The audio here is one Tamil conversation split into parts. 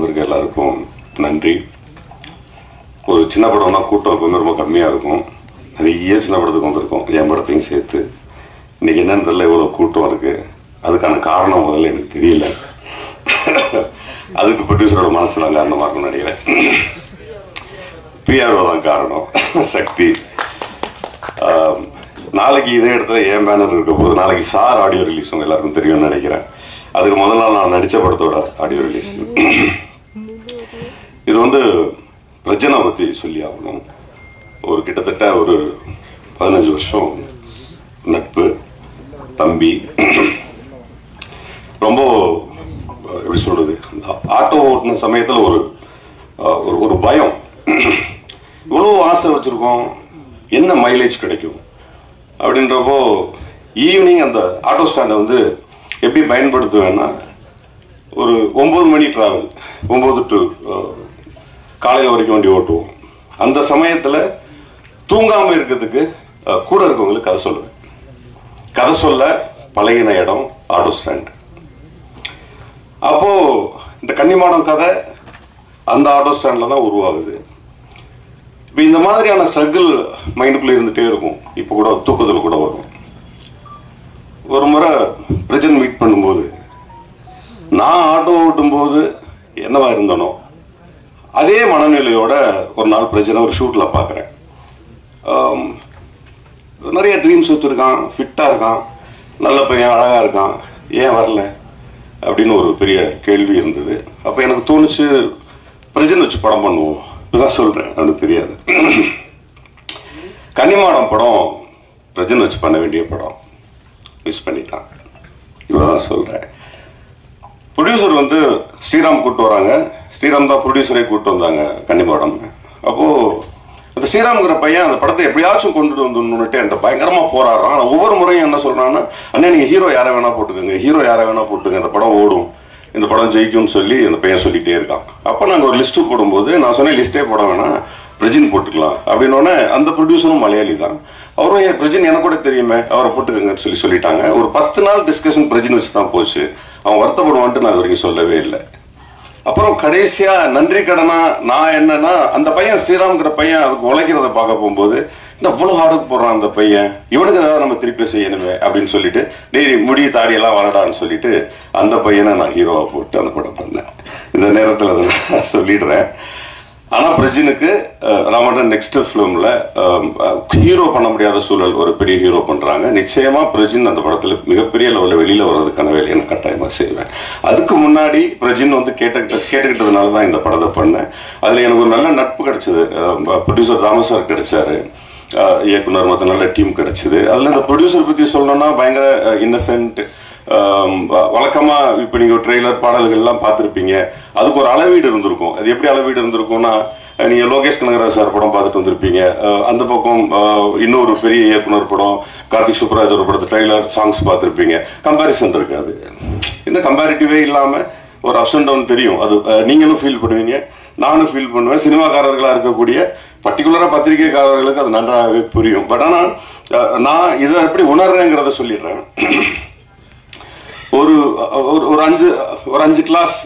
வந்திருக்க எல்லாருக்கும் நன்றி. ஒரு சின்ன படம்னா கூட்டம் எப்பவுமே ரொம்ப கம்மியாக இருக்கும். நிறைய சின்ன படத்துக்கு வந்திருக்கோம், என் படத்தையும் சேர்த்து. இன்னைக்கு என்னன்னு தெரியல, இவ்வளோ கூட்டம் இருக்கு. அதுக்கான காரணம் முதல்ல எனக்கு தெரியல. அதுக்கு ப்ரொடியூசரோட மனசு தான் காரணமாக இருக்கும்னு நினைக்கிறேன். பிஆர்ஓ தான் காரணம், சக்தி. நாளைக்கு இதே இடத்துல என் பேனர் இருக்க போது, நாளைக்கு சார் ஆடியோ ரிலீஸ் உங்க எல்லாருக்கும் தெரியும்னு நினைக்கிறேன். அதுக்கு முதல் நாள் நான் நடித்த படத்தோட ஆடியோ ரிலீஸ். இது வந்து ரஜனை பற்றி சொல்லி ஆகணும். ஒரு கிட்டத்தட்ட ஒரு 15 வருஷம் நட்பு, தம்பி. ரொம்ப எப்படி சொல்றது, ஆட்டோ ஓட்டின சமயத்தில் ஒரு ஒரு பயம். இவ்வளோ ஆசை வச்சிருக்கோம், என்ன மைலேஜ் கிடைக்கும் அப்படின்றப்போ ஈவினிங் அந்த ஆட்டோ ஸ்டாண்டை வந்து எப்படி பயன்படுத்துவேன்னா, ஒரு 9 மணி டிராவல், 9 டு காலையில் வரைக்கும் வண்டி ஓட்டுவோம். அந்த சமயத்தில் தூங்காமல் இருக்கிறதுக்கு கூட இருக்கவங்களுக்கு கதை சொல்லுவேன். கதை சொல்ல பழகின இடம் ஆட்டோ ஸ்டாண்ட். அப்போ இந்த கன்னிமாடம் கதை அந்த ஆட்டோ ஸ்டாண்டில் தான் உருவாகுது. இப்போ இந்த மாதிரியான ஸ்ட்ரகிள் மைண்டுக்குள்ளே இருந்துகிட்டே இருக்கும். இப்போ கூட தூக்கத்தில் கூட வரும். ஒரு முறை பிரஜன் மீட் பண்ணும்போது, நான் ஆட்டோ ஓட்டும்போது என்னவா இருந்தனோ அதே மனநிலையோட ஒரு நாள் பிரஜனை ஒரு ஷூட்டில் பார்க்குறேன். நிறைய ட்ரீம்ஸ் வச்சுருக்கான், ஃபிட்டாக இருக்கான், நல்ல பையன், அழகாக இருக்கான், ஏன் வரல அப்படின்னு ஒரு பெரிய கேள்வி இருந்தது. அப்போ எனக்கு தோணுச்சு, பிரஜன் வச்சு படம் பண்ணுவோம். இப்போதான் சொல்கிறேன், எனக்கு தெரியாது. கன்னிமாடம் படம் பிரஜன் வச்சு பண்ண வேண்டிய படம், மிஸ் பண்ணிட்டான். இவ்வளோதான் சொல்கிறேன். ப்ரொடியூசர் வந்து ஸ்ரீராம் கூப்பிட்டு வராங்க. ஸ்ரீராம் தான் ப்ரொடியூசரை கூப்பிட்டு வந்தாங்க கன்னிமாடம். அப்போது அந்த ஸ்ரீராம்ங்கிற பையன் அந்த படத்தை எப்படியாச்சும் கொண்டுட்டு வந்துன்னுட்டு என்கிட்ட பயங்கரமாக போராடுறான். ஆனால் ஒவ்வொரு முறையும் என்ன சொல்கிறான்னா, அண்ணே நீங்கள் ஹீரோ யாரை வேணா போட்டுக்கோங்க, ஹீரோ யாரை வேணா போட்டுங்க, இந்த படம் ஓடும், இந்த படம் ஜெயிக்கும்னு சொல்லி அந்த பையன் சொல்லிகிட்டே இருக்கான். அப்போ நாங்கள் ஒரு லிஸ்ட்டு போடும்போது நான் சொன்னேன், லிஸ்ட்டே போட வேணாம், பிரஜின் போட்டுக்கலாம் அப்படின்னோடனே அந்த ப்ரொடியூசரும் மலையாளி தான். அவரும் பிரஜின் எனக்கு கூட தெரியுமே, அவரை போட்டுக்கங்கன்னு சொல்லிட்டாங்க. ஒரு 10 நாள் டிஸ்கஷன் பிரஜின் வச்சு தான் போச்சு. அவன் வருத்தப்படுவான்ட்டு நான் இது வரைக்கும் சொல்லவே இல்லை. அப்புறம் கடைசியா நன்றி கடனா நான் என்னன்னா, அந்த பையன் ஸ்ரீராம்ங்கிற பையன் அதுக்கு உழைக்கிறத பார்க்க போகும்போது, இன்னும் அவ்வளோ ஹார்டுக்கு போடுறான் அந்த பையன், இவனுக்கு ஏதாவது நம்ம திருப்பி செய்யணுமே அப்படின்னு சொல்லிட்டு, டெய்லி முடி தாடியெல்லாம் வளடான்னு சொல்லிட்டு அந்த பையனை நான் ஹீரோவை போட்டு அந்த படம் பண்ணேன். இந்த நேரத்தில் அதை நான் சொல்லிடுறேன். ஆனால் பிரஜினுக்கு நான் நெக்ஸ்ட் ஃபிலிமில் ஹீரோ பண்ண முடியாத சூழல், ஒரு பெரிய ஹீரோ பண்ணுறாங்க. நிச்சயமாக பிரஜின் அந்த படத்தில் மிகப்பெரிய லெவலில் வெளியில் வர்றதுக்கான வேலையை நான் கட்டாயமாக செய்வேன். அதுக்கு முன்னாடி பிரஜின் வந்து கேட்டுக்கிட்டதுனால தான் இந்த படத்தை பண்ணேன். அதில் எனக்கு ஒரு நல்ல நட்பு கிடைச்சிது. ப்ரொடியூசர் தாமஸ் சார் கிடைச்சாரு, இயக்குனர், மற்ற நல்ல டீம் கிடைச்சிது. அதில் இந்த ப்ரொடியூசர் பற்றி சொல்லணும்னா பயங்கர இன்னசென்ட். வழக்கமாக இப்போ நீங்கள் ட்ரெய்லர் பாடல்கள்லாம் பார்த்துருப்பீங்க, அதுக்கு ஒரு அளவீடு இருந்திருக்கும். அது எப்படி அளவீடு இருந்திருக்கும்னா, நீங்கள் லோகேஷ் கனகராஜ் சார் படம் பார்த்துட்டு வந்திருப்பீங்க, அந்த பக்கம் இன்னொரு பெரிய இயக்குனர் படம் கார்த்திக் சுப்ராஜ் ஒரு படத்தை ட்ரெய்லர் சாங்ஸ் பார்த்துருப்பீங்க. கம்பேரிசன் இருக்காது. இந்த கம்பேரிட்டிவே இல்லாமல் ஒரு அப்ஸ் அண்ட் டவுன் தெரியும். அது நீங்களும் ஃபீல் பண்ணுவீங்க, நானும் ஃபீல் பண்ணுவேன். சினிமாக்காரர்களாக இருக்கக்கூடிய பர்டிகுலராக பத்திரிகைக்காரர்களுக்கு அது நன்றாகவே புரியும். பட் ஆனால் நான் இதை எப்படி உணர்றேங்கிறத சொல்லிடுறேன். ஒரு அஞ்சு கிளாஸ்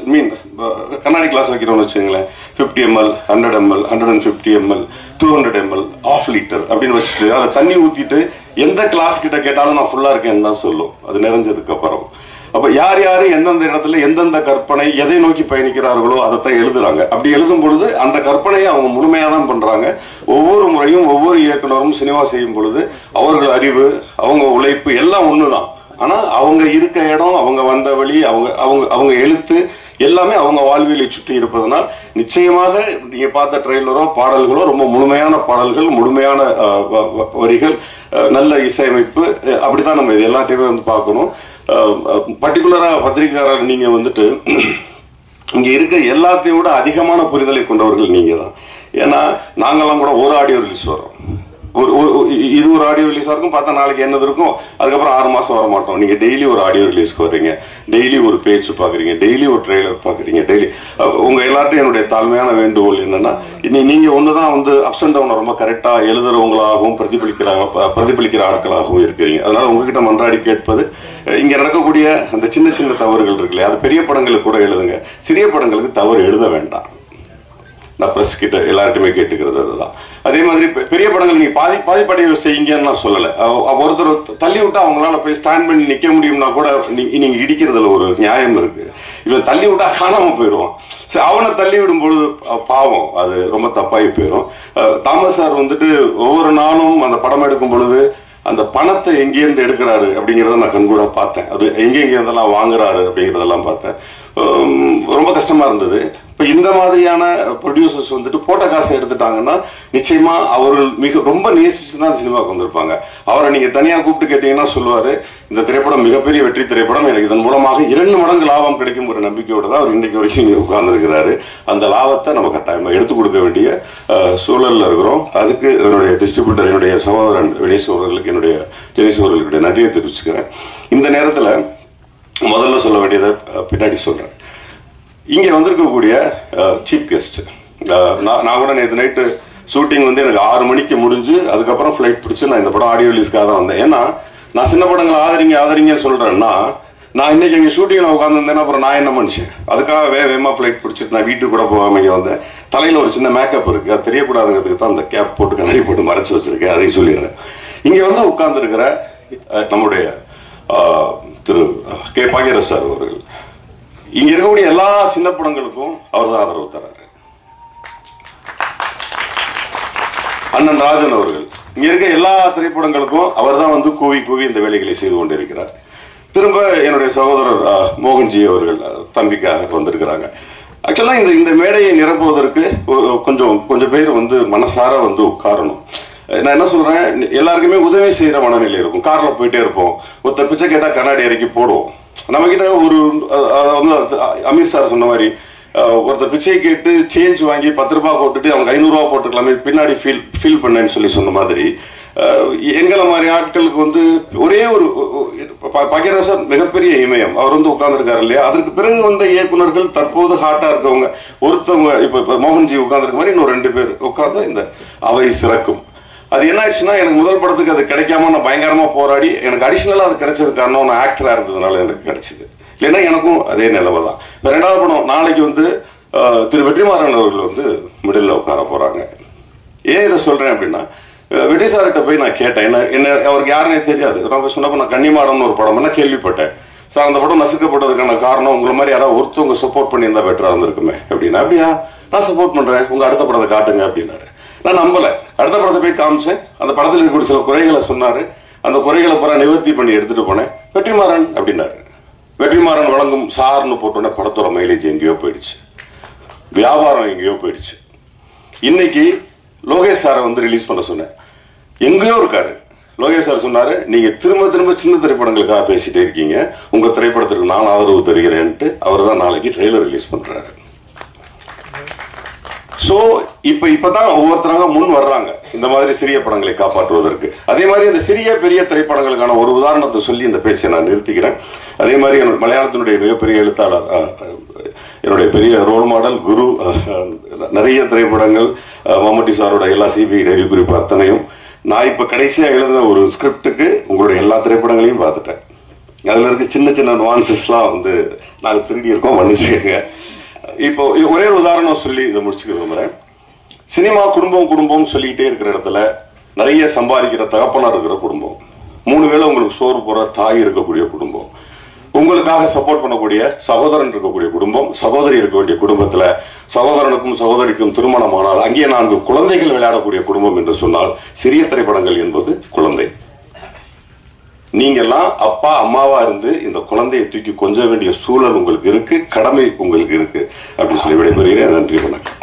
கண்ணாடி கிளாஸ் வைக்கிறோம்னு வச்சுங்களேன். 50 ml, 100 ml, 150 ml, 200 ml, ½ litre அப்படின்னு வச்சுட்டு அதை தண்ணி ஊற்றிட்டு எந்த கிளாஸ் கிட்ட கேட்டாலும் நான் ஃபுல்லாக இருக்கேன்னு தான் சொல்லும், அது நிறைஞ்சதுக்கு அப்புறம். அப்போ யார் யார் எந்தெந்த இடத்துல எந்தெந்த கற்பனை எதை நோக்கி பயணிக்கிறார்களோ அதைத்தான் எழுதுறாங்க. அப்படி எழுதும் பொழுது அந்த கற்பனையை அவங்க முழுமையாக தான் பண்ணுறாங்க. ஒவ்வொரு முறையும் ஒவ்வொரு இயக்குனரும் சினிமா செய்யும் பொழுது அவர்கள் அறிவு, அவங்க உழைப்பு எல்லாம் ஒன்று தான். ஆனால் அவங்க இருக்க இடம், அவங்க வந்த வழி, அவங்க எழுத்து எல்லாமே அவங்க வாழ்வியலை சுற்றி இருப்பதனால் நிச்சயமாக நீங்கள் பார்த்த ட்ரெய்லரோ பாடல்களோ ரொம்ப முழுமையான பாடல்கள், முழுமையான வரிகள், நல்ல இசையமைப்பு. அப்படி தான் நம்ம இது எல்லாத்தையுமே வந்து பார்க்கணும். பர்டிகுலராக பத்திரிகையாளர் நீங்கள் வந்துட்டு இங்கே இருக்க எல்லாத்தையும் விட அதிகமான புரிதலை கொண்டவர்கள் நீங்கள் தான். ஏன்னா நாங்கள்லாம் கூட ஒரு ஆடியோ ரிலீஸ் வரோம், இது ஒரு ஆடியோ ரிலீஸாக இருக்கும், பார்த்தா நாளைக்கு என்னது இருக்கும், அதுக்கப்புறம் 6 மாதம் வர மாட்டோம். நீங்கள் டெய்லி ஒரு ஆடியோ ரிலீஸ்க்கு வர்றீங்க, டெய்லி ஒரு பேச்சு பார்க்குறீங்க, டெய்லி ஒரு ட்ரெய்லர் பார்க்குறீங்க, டெய்லி. உங்கள் எல்லார்ட்டையும் என்னுடைய தாழ்மையான வேண்டுகோள் என்னென்னா, நீங்கள் ஒன்று தான் வந்து அப்ஸ் அண்ட் டவுனை ரொம்ப கரெக்டாக எழுதுறவங்களாகவும் பிரதிபலிக்கிற ஆட்களாகவும் இருக்கிறீங்க. அதனால் உங்ககிட்ட மன்றாடி கேட்பது, இங்கே நடக்கக்கூடிய அந்த சின்ன சின்ன தவறுகள் இருக்குல்லையா, அது பெரிய படங்களுக்கு கூட எழுதுங்க, சிறிய படங்களுக்கு தவறு எழுத வேண்டாம். நான் ப்ரெஸ் கிட்ட எல்லார்ட்டுமே கேட்டுக்கிறது அதுதான். அதே மாதிரி பெரிய படங்கள் நீங்கள் பாதிப்படைய செய்யுங்கன்னு நான் சொல்லலை. ஒருத்தர் தள்ளி விட்டா அவங்களால போய் ஸ்டாண்ட் பண்ணி நிற்க முடியும்னா கூட நீங்கள் இடிக்கிறதுல ஒரு நியாயம் இருக்கு. இவன் தள்ளி விட்டா காணாமல் போயிடுவான். சரி, அவனை தள்ளி விடும் பொழுது பாவம், அது ரொம்ப தப்பாகி போயிடும். தாமஸ் சார் வந்துட்டு ஒவ்வொரு நாளும் அந்த படம் எடுக்கும் பொழுது அந்த பணத்தை எங்கேருந்து எடுக்கிறாரு அப்படிங்கிறத நான் கண்கூட பார்த்தேன். அது எங்கெங்கேருந்தெல்லாம் வாங்குறாரு அப்படிங்கிறதெல்லாம் பார்த்தேன். ரொம்ப கஷ்டமா இருந்தது. இப்போ இந்த மாதிரியான ப்ரொடியூசர்ஸ் வந்துட்டு போட்ட காசை எடுத்துட்டாங்கன்னா நிச்சயமா அவர்கள் ரொம்ப நேசிச்சு தான் சினிமாவுக்கு வந்திருப்பாங்க. அவரை நீங்க தனியா கூப்பிட்டு கேட்டீங்கன்னா சொல்லுவாரு, இந்த திரைப்படம் மிகப்பெரிய வெற்றி திரைப்படம், எனக்கு இதன் மூலமாக 2 மடங்கு லாபம் கிடைக்கும் ஒரு நம்பிக்கையோட தான் அவர் இன்னைக்கு வரைக்கும் இங்கே உட்கார்ந்துருக்கிறாரு. அந்த லாபத்தை நம்ம கட்டாயமா எடுத்துக் கொடுக்க வேண்டிய சூழல்ல இருக்கிறோம். அதுக்கு என்னுடைய டிஸ்ட்ரிபியூட்டர், என்னுடைய சகோதரன் வினேஷ் அவர்களுக்கு, என்னுடைய ஜெனிஸ் அவர்களுடைய நன்றியை தெரிவிச்சுக்கிறேன். இந்த நேரத்தில் முதல்ல சொல்ல வேண்டியதை பின்னாடி சொல்றேன். இங்கே வந்திருக்கக்கூடிய சீஃப் கெஸ்ட், நான் கூட நேற்று நைட்டு ஷூட்டிங் வந்து எனக்கு 6 மணிக்கு முடிஞ்சு அதுக்கப்புறம் ஃப்ளைட் பிடிச்சி நான் இந்த படம் ஆடியோ ரிலீஸ்க்காக தான் வந்தேன். ஏன்னா நான் சின்ன படங்களை ஆதரிங்கன்னு சொல்கிறேன்னா, நான் இன்னைக்கு எங்கள் ஷூட்டிங்கில் உட்காந்துருந்தேன்னா அப்புறம் நான் என்ன மனுஷன், அதுக்காக வேகமாக ஃப்ளைட் பிடிச்சிட்டு நான் வீட்டுக்கு கூட போகாமல் இங்கே வந்தேன். தலையில் ஒரு சின்ன மேக்கப் இருக்குது, அது தெரியக்கூடாதுங்கிறதுக்கு தான் அந்த கேப் போட்டு கண்ணாடி போட்டு மறைச்சி வச்சுருக்கேன், அதையும் சொல்லிடுறேன். இங்கே வந்து உட்கார்ந்துருக்கிற நம்முடைய திரு கே பாக்யராஜ் சார் அவர்கள், இங்க இருக்கக்கூடிய எல்லா சின்ன படங்களுக்கும் அவர் தான் ஆதரவு தராரு. அண்ணன் ராஜன் அவர்கள், இங்க இருக்க எல்லா திரைப்படங்களுக்கும் அவர் தான் வந்து கூவி இந்த வேலைகளை செய்து கொண்டிருக்கிறார். திரும்ப என்னுடைய சகோதரர் மோகன்ஜி அவர்கள் தம்பிக்காக வந்திருக்கிறாங்க. ஆக்சுவலா இந்த மேடையை நிரப்புவதற்கு கொஞ்சம் பேர் வந்து மனசார வந்து உட்காரணும். நான் என்ன சொல்றேன், எல்லாருக்குமே உதவி செய்யற மனநிலை இருக்கும். கார்ல போயிட்டே இருப்போம், ஒருத்தர் பிச்சை கேட்டா கண்ணாடி இறக்கி போடுவோம். நம்ம கிட்ட ஒரு வந்து அமீர் சார் சொன்ன மாதிரி ஒருத்தர் பிச்சை கேட்டு சேஞ்ச் வாங்கி 10 ரூபாய் போட்டுட்டு அவங்க 500 ரூபா போட்டுக்கலாமே, பின்னாடி ஃபீல் பண்ணேன்னு சொன்ன மாதிரி எங்களை மாதிரி ஆட்களுக்கு வந்து ஒரே ஒரு பாக்யராஜ் சார் மிகப்பெரிய இமயம், அவர் வந்து உட்கார்ந்துருக்காரு இல்லையா. அதற்கு பிறகு வந்த இயக்குநர்கள் தற்போது ஹாட்டா இருக்கவங்க, ஒருத்தவங்க இப்ப மோகன்ஜி உட்கார்ந்துருக்க மாதிரி இன்னும் 2 பேர் உட்கார்ந்து இந்த அவை சிறக்கும். அது என்ன ஆச்சுன்னா, எனக்கு முதல் படத்துக்கு அது கிடைக்காம நான் பயங்கரமா போராடி எனக்கு அடிஷனலா அது கிடைச்சது காரணம் நான் ஆக்டரா இருந்ததுனால எனக்கு கிடைச்சது. இல்லைன்னா எனக்கும் அதே நிலைமை தான். இப்போ 2வது படம் நாளைக்கு வந்து திரு வெற்றிமாறன் அவர்கள் வந்து மிடில் உட்கார போறாங்க. ஏன் இதை சொல்றேன் அப்படின்னா, வெற்றி சார்கிட்ட போய் நான் கேட்டேன், என்ன அவருக்கு யாருன்னே தெரியாது. நான் சொன்னப்போ நான் கன்னிமாடம்னு ஒரு படம் நான் கேள்விப்பட்டேன். சார் அந்த படம் நசுக்கப்பட்டதுக்கான காரணம் உங்களை மாதிரி யாராவது ஒருத்தவங்க சப்போர்ட் பண்ணியிருந்தா பெட்டரா இருந்திருக்குமே அப்படின்னா. அப்படியா, நான் சப்போர்ட் பண்றேன், உங்க அடுத்த படத்தை காட்டுங்க அப்படின்னாரு. நான் நம்பல. அடுத்த படத்தை போய் காமிச்சேன். அந்த படத்தில் இருக்கக்கூடிய சில குறைகளை சொன்னாரு. அந்த குறைகளை பூரா நிவர்த்தி பண்ணி எடுத்துட்டு போனேன். வெற்றிமாறன் அப்படின்னாரு. வெற்றிமாறன் வழங்கும் சார்னு போட்டோன்னே படத்தோட மைலேஜ் எங்கேயோ போயிடுச்சு, வியாபாரம் எங்கேயோ போயிடுச்சு. இன்னைக்கு லோகேஷ் சாரை வந்து ரிலீஸ் பண்ண சொன்னேன், எங்கேயோ இருக்காரு. லோகேஷ் சார் சொன்னாரு, நீங்க திரும்ப சின்ன திரைப்படங்களுக்காக பேசிட்டே இருக்கீங்க, உங்க திரைப்படத்திற்கு நான் ஆதரவு தருகிறேன்ட்டு அவர் தான் நாளைக்கு ட்ரெய்லர் ரிலீஸ் பண்றாரு. ஸோ இப்பதான் ஒவ்வொருத்தராக முன் வர்றாங்க இந்த மாதிரி சிறிய படங்களை காப்பாற்றுவதற்கு. அதே மாதிரி இந்த சிறிய பெரிய திரைப்படங்களுக்கான ஒரு உதாரணத்தை சொல்லி இந்த பேச்சை நான் நிறுத்திக்கிறேன். அதே மாதிரி மலையாளத்தினுடைய மிகப்பெரிய எழுத்தாளர், என்னுடைய பெரிய ரோல் மாடல் குரு, நிறைய திரைப்படங்கள், மம்முட்டி சாரோட எல்லா சிபி டைரி குறிப்பு அத்தனையும் நான் இப்ப கடைசியா எழுதின ஒரு ஸ்கிரிப்டுக்கு உங்களுடைய எல்லா திரைப்படங்களையும் பார்த்துட்டேன். அதுல இருக்க சின்ன நுவான்சஸ்லாம் வந்து நாங்கள் திருடி இருக்கோம், மன்னிச்சுக்கங்க. இப்போ ஒரே ஒரு உதாரணம் சொல்லி இதை முடிச்சுக்க விரும்புறேன். சினிமா குடும்பம் சொல்லிக்கிட்டே இருக்கிற இடத்துல நிறைய சம்பாதிக்கிற தகப்பனா இருக்கிற குடும்பம், 3 வேளை உங்களுக்கு சோறு போற தாய் இருக்கக்கூடிய குடும்பம், உங்களுக்காக சப்போர்ட் பண்ணக்கூடிய சகோதரன் இருக்கக்கூடிய குடும்பம், சகோதரி இருக்க வேண்டிய குடும்பத்துல சகோதரனுக்கும் சகோதரிக்கும் திருமணமானால் அங்கே 4 குழந்தைகள் விளையாடக்கூடிய குடும்பம் என்று சொன்னால் சிறிய திரைப்படங்கள் என்பது குழந்தை. நீங்கெல்லாம் அப்பா அம்மாவா இருந்து இந்த குழந்தையை தூக்கி கொஞ்ச வேண்டிய சூழல் உங்களுக்கு இருக்கு, கடமை உங்களுக்கு இருக்கு அப்படின்னு சொல்லி விடைபெறுகிறேன். நன்றி, வணக்கம்.